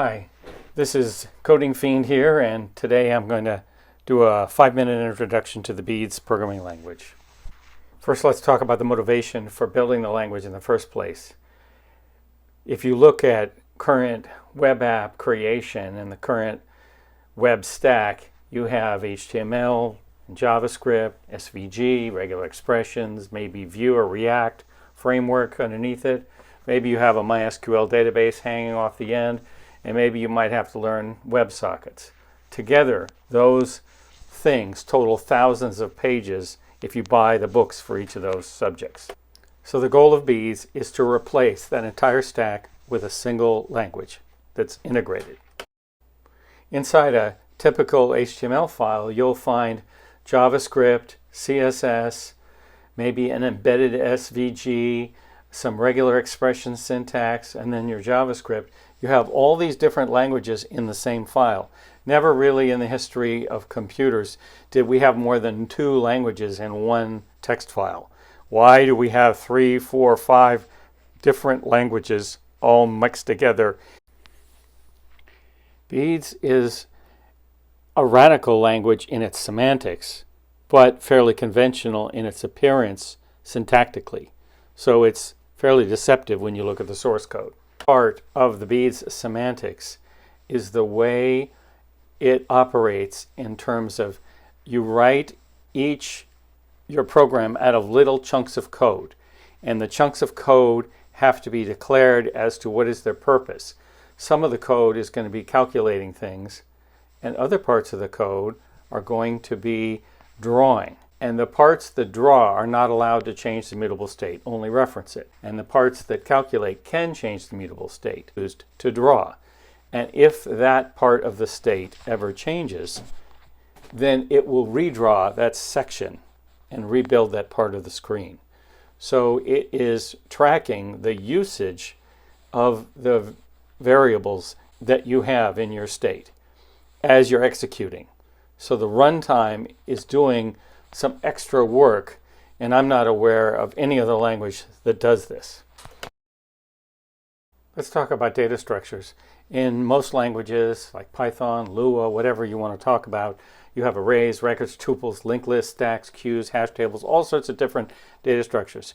Hi, this is Coding Fiend here, and today I'm going to do a 5-minute introduction to the Beads programming language. First, let's talk about the motivation for building the language in the first place. If you look at current web app creation and the current web stack, you have HTML, JavaScript, SVG, regular expressions, maybe Vue or React framework underneath it. Maybe you have a MySQL database hanging off the end, and maybe you might have to learn WebSockets. Together, those things total thousands of pages if you buy the books for each of those subjects. So the goal of Beads is to replace that entire stack with a single language that's integrated. Inside a typical HTML file, you'll find JavaScript, CSS, maybe an embedded SVG, some regular expression syntax, and then your JavaScript. You have all these different languages in the same file. Never really in the history of computers did we have more than 2 languages in one text file. Why do we have 3, 4, 5 different languages all mixed together? Beads is a radical language in its semantics, but fairly conventional in its appearance syntactically. So it's fairly deceptive when you look at the source code. Part of the Beads semantics is the way it operates in terms of you write your program out of little chunks of code, and the chunks of code have to be declared as to what is their purpose. Some of the code is going to be calculating things, and other parts of the code are going to be drawing. And the parts that draw are not allowed to change the mutable state, only reference it. And the parts that calculate can change the mutable state, used to draw. And if that part of the state ever changes, then it will redraw that section and rebuild that part of the screen. So it is tracking the usage of the variables that you have in your state as you're executing. So the runtime is doing some extra work, and I'm not aware of any other language that does this. Let's talk about data structures. In most languages, like Python, Lua, whatever you want to talk about, you have arrays, records, tuples, linked lists, stacks, queues, hash tables, all sorts of different data structures.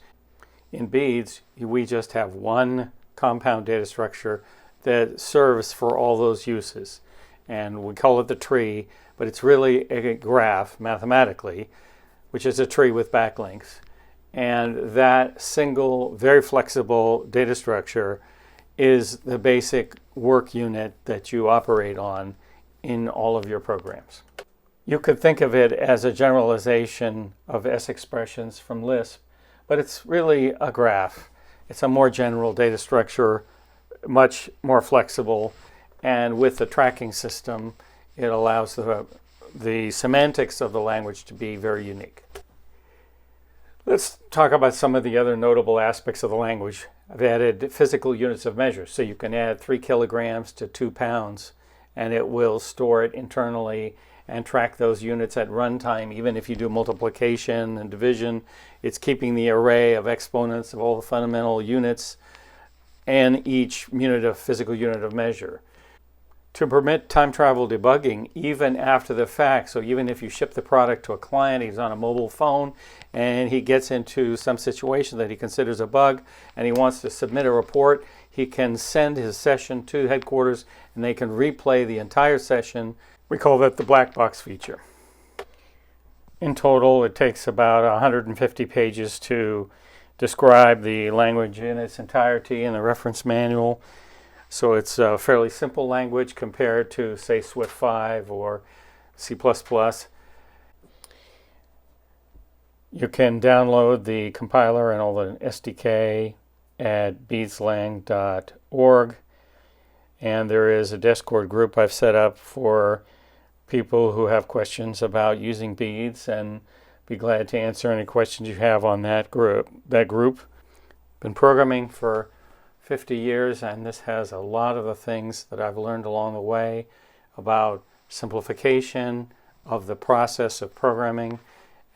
In Beads, we just have one compound data structure that serves for all those uses. And we call it the tree, but it's really a graph mathematically, which is a tree with backlinks. And that single, very flexible data structure is the basic work unit that you operate on in all of your programs. You could think of it as a generalization of S expressions from Lisp, but it's really a graph. It's a more general data structure, much more flexible, and with the tracking system, it allows the semantics of the language to be very unique. Let's talk about some of the other notable aspects of the language. I've added physical units of measure, so you can add 3 kilograms to 2 pounds, and it will store it internally and track those units at runtime. Even if you do multiplication and division, it's keeping the array of exponents of all the fundamental units and each physical unit of measure. To permit time travel debugging even after the fact, so even if you ship the product to a client, he's on a mobile phone and he gets into some situation that he considers a bug and he wants to submit a report, he can send his session to headquarters and they can replay the entire session. We call that the black box feature. In total, it takes about 150 pages to describe the language in its entirety in the reference manual. So it's a fairly simple language compared to, say, Swift 5 or C++. You can download the compiler and all the SDK at beadslang.org. And there is a Discord group I've set up for people who have questions about using Beads, and be glad to answer any questions you have on that group. Been programming for 50 years, and this has a lot of the things that I've learned along the way about simplification of the process of programming,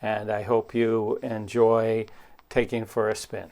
and I hope you enjoy taking for a spin.